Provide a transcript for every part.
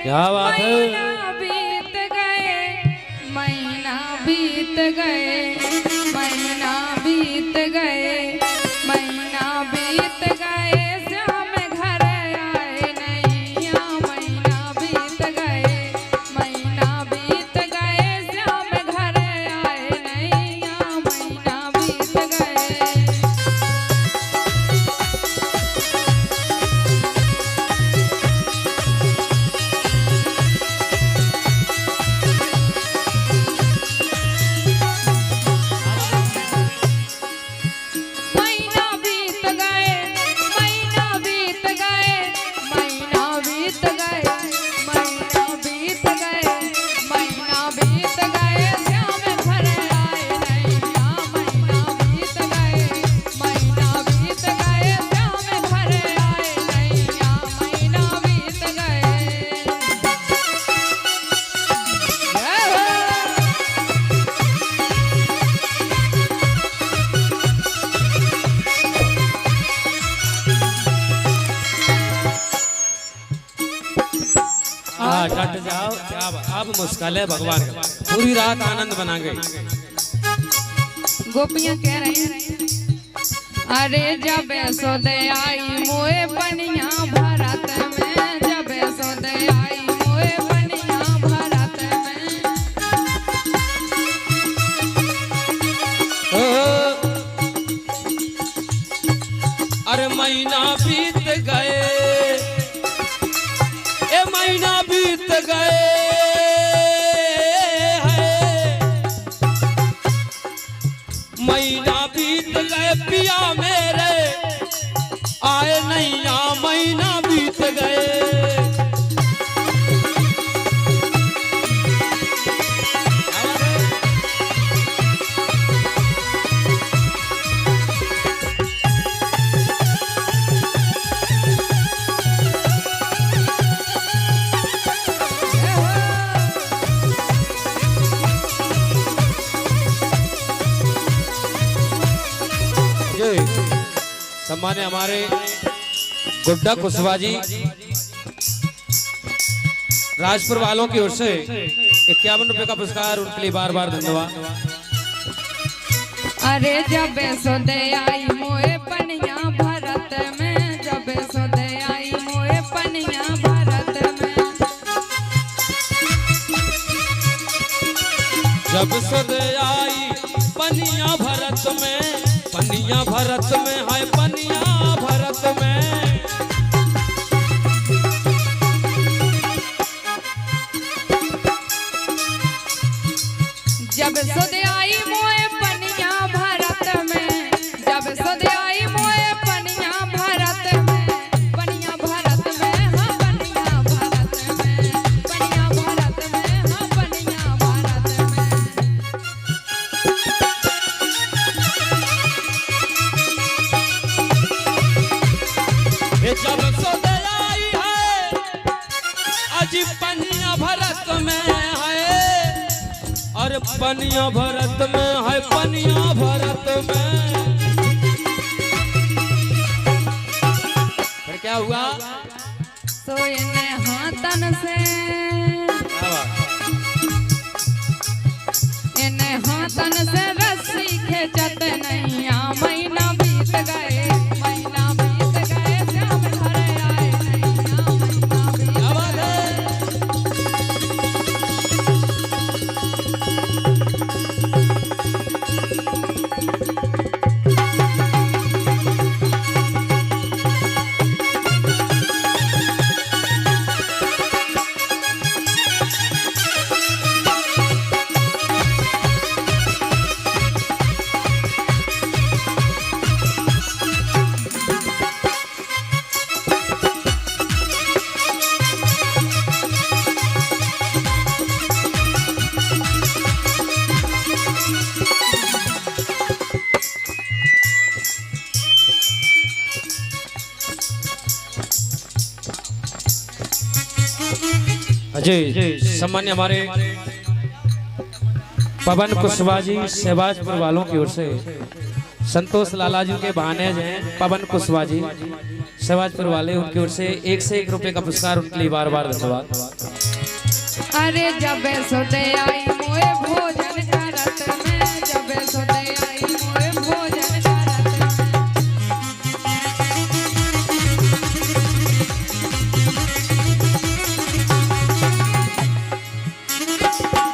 क्या बात है। महीना बीत गए, महीना बीत गए, महीना बीत गए, महीना बीत गए, श्याम घर आए नहीं। महीना बीत गए, महीना बीत गए, श्याम घर आए नहीं। महीना बीत गए। महीना बीत गए, महीना बीत गए, महीना बीत गए, महीना बीत गए, महीना बीत गए, श्याम घर आए नहीं। महीना बीत गए, महीना बीत गए, श्याम घर आए नहीं। महीना बीत गए। डट जाओ। क्या अब मुश्किल है भगवान का। पूरी रात आनंद बना गई। गोपियां कह रही हैं, अरे जब सोदे आई मोए पनिया भरत में, जब सोदे आई मोए पनिया भरत में। अरे महीना बीत गए, ए महीना बीत गए है। महीना बीत गए पिया मेरे आए नहीं। महीना बीत गए। सम्मान्य हमारे गुड्डा कुशवाहा जी राजपुर वालों की ओर से 51 रुपए का पुरस्कार, उनके लिए बार बार धन्यवाद। अरे जब सोदे आई मोए पनिया भरत में, जब सोदे आई मोए पनिया भरत में। जब सोदे आई पनिया भरत में, पनिया भरत में है, पनिया भरत में। जब सोदे आई मोए पनिया भरत में, जब सोदे आई मोए पनिया भरत में। पनिया भरत में, हाँ पनिया भरत में, पनिया भरत में, हाँ पनिया भरत में। जब सोदे आई है अजी पनिया भरत में है। और पनिया भरत में है, पनिया भरत में। फिर क्या हुआ? सोयने हाथन से, इन्हें हाथन से रस्सी खेचत नहीं। महीना बीत गए, महीना बीत गए, श्याम घर आए नहीं। महीना बीत गए। जी सम्मान्य हमारे पवन कुशवाहा जी शहबाजपुर वालों की ओर से संतोष लाला जी के बहाने हैं पवन कुशवाहा जी शहबाजपुर वाले, उनकी ओर से 1 रुपए का पुरस्कार, उनके लिए बार बार धन्यवाद। अरे जब सुदे आई मोए भोजन करत में, जब सुदे आई मोए भोजन करत में।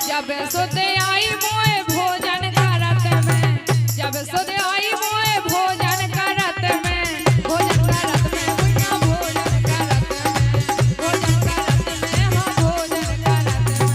जब सुदे आई मोए भोजन करत में, जब सुदे आई मोए भोजन करत में, भोजन करत में भुइयां भोजन करत में, भोजन करत में हाँ भोजन करत में।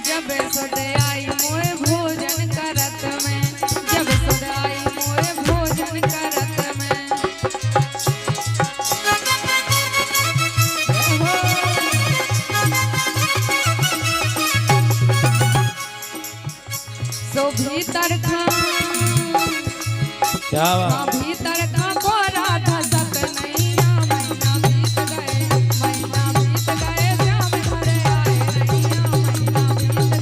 जब सुदे आई मोए भोजन करत में, जब सुदे आई मोए भोजन करत में। सो भीतर खा क्या बात। भीतर का कोरा धसत नहीं आ, महीना बीत गए, महीना बीत गए, श्याम घरे आए नहीं आ, महीना बीत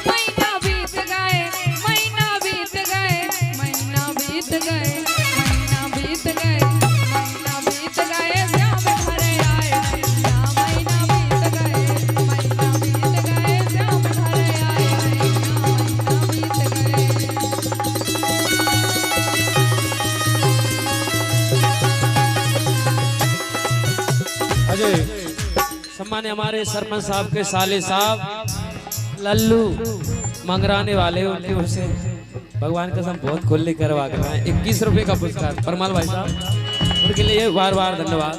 महीना बीत गए, महीना बीत गए, महीना बीत गए, महीना बीत गए, महीना बीत गए, श्याम घरे आए नहीं आ, महीना बीत गए, महीना बीत गए, श्याम घरे आए नहीं आ, महीना बीत अजय सम्मान्य हमारे सरपंच साहब के साले साहब लल्लू मंगराने वाले, उनकी ओर से भगवान कसम बहुत खुले करवा कर 21 रुपए का पुरस्कार परमाल भाई साहब, उनके लिए बार बार धन्यवाद।